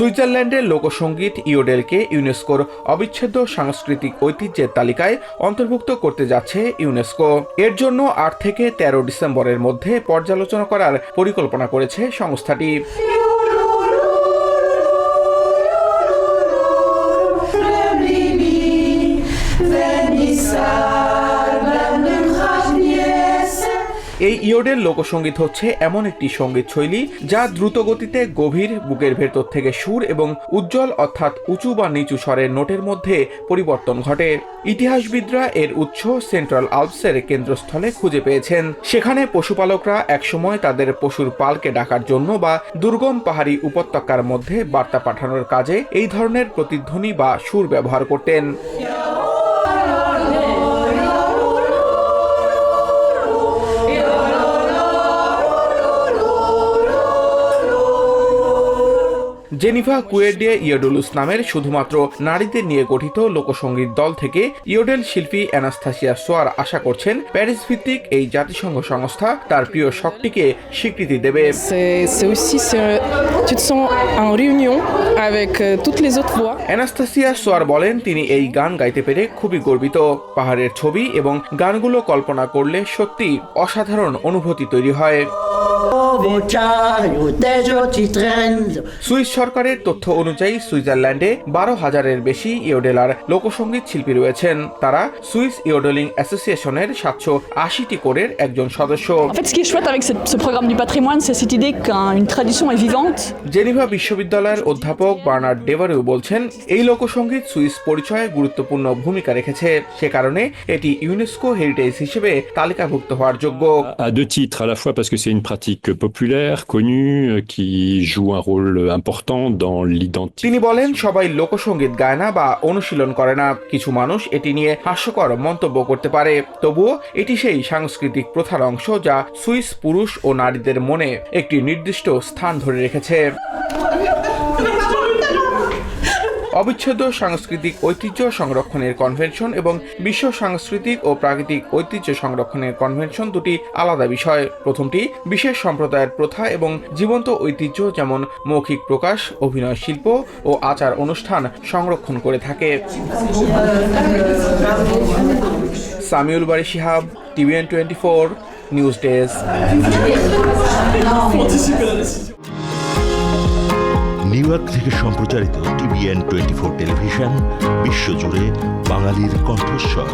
সুইজারল্যান্ডের লোকসঙ্গীত ইওডেলকে ইউনেস্কোর অবিচ্ছেদ্য সাংস্কৃতিক ঐতিহ্যের তালিকায় অন্তর্ভুক্ত করতে যাচ্ছে ইউনেস্কো। এর জন্য ৮ থেকে ১৩ ডিসেম্বরের মধ্যে পর্যালোচনা করার পরিকল্পনা করেছে সংস্থাটি। এই ইওডেল লোকসঙ্গীত হচ্ছে এমন একটি সঙ্গীত শৈলী যা দ্রুত গতিতে গভীর, বুকের ভেতর থেকে সুর এবং উজ্জ্বল অর্থাৎ উঁচু বা নিচু স্বরের নোটের মধ্যে পরিবর্তন ঘটে। ইতিহাসবিদরা এর উৎস সেন্ট্রাল আল্পসের কেন্দ্রস্থলে খুঁজে পেয়েছেন। সেখানে পশুপালকরা একসময় তাদের পশুর পালকে ডাকার জন্য বা দুর্গম পাহাড়ি উপত্যকার মধ্যে বার্তা পাঠানোর কাজে এই ধরনের প্রতিধ্বনি বা সুর ব্যবহার করতেন। জেনিভা কুয়ের্ডে ইয়োডুলুস নামের শুধুমাত্র নারীদের নিয়ে গঠিত লোকসঙ্গীত দল থেকে ইয়োডেল শিল্পী অ্যানাস্তাসিয়া সোয়ার আশা করছেন প্যারিস ভিত্তিক এই জাতিসংঘ সংস্থা তার প্রিয় শখটিকে স্বীকৃতি দেবে। অ্যানাস্তাসিয়া সোয়ার বলেন তিনি এই গান গাইতে পেরে খুবই গর্বিত। পাহাড়ের ছবি এবং গানগুলো কল্পনা করলে সত্যি অসাধারণ অনুভূতি তৈরি হয়। সুইস সরকারের তথ্য অনুযায়ী সুইজারল্যান্ডে ১২,০০০-এর বেশি ইওডেলার লোকসঙ্গীত শিল্পী রয়েছেন। তারা সুইস ইওডেলিং অ্যাসোসিয়েশনের ৭৮০টি কোরের একজন সদস্য। জেনিভা বিশ্ববিদ্যালয়ের অধ্যাপক বার্নার্ড ডেভারেউ বলছেন এই লোকসঙ্গীত সুইস পরিচয়ে গুরুত্বপূর্ণ ভূমিকা রেখেছে, সে কারণে এটি ইউনেস্কো হেরিটেজ হিসেবে তালিকাভুক্ত হওয়ার যোগ্য। À deux titres, à la fois parce que c'est une pratique populaire, connue, qui joue un rôle important dans l'identité. তিনি বলেন সবাই লোকসঙ্গীত গায় না বা অনুশীলন করে না। কিছু মানুষ এটি নিয়ে হাস্যকর মন্তব্য করতে পারে, তবুও এটি সেই সাংস্কৃতিক প্রথার অংশ যা সুইস পুরুষ ও নারীদের মনে একটি নির্দিষ্ট স্থান ধরে রেখেছে। অবিচ্ছেদ্য সাংস্কৃতিক ঐতিহ্য সংরক্ষণের কনভেনশন এবং বিশ্ব সাংস্কৃতিক ও প্রাকৃতিক ঐতিহ্য সংরক্ষণের কনভেনশন দুটি আলাদা বিষয়। প্রথমটি বিশেষ সম্প্রদায়ের প্রথা এবং জীবন্ত ঐতিহ্য যেমন মৌখিক প্রকাশ, অভিনয় শিল্প ও আচার অনুষ্ঠান সংরক্ষণ করে থাকে। Samiul Bari Shihab, TVN 24 news desk. New York থেকে সম্প্রচারিত TVN 24 টেলিভিশন বিশ্বজুড়ে বাঙালির কণ্ঠস্বর।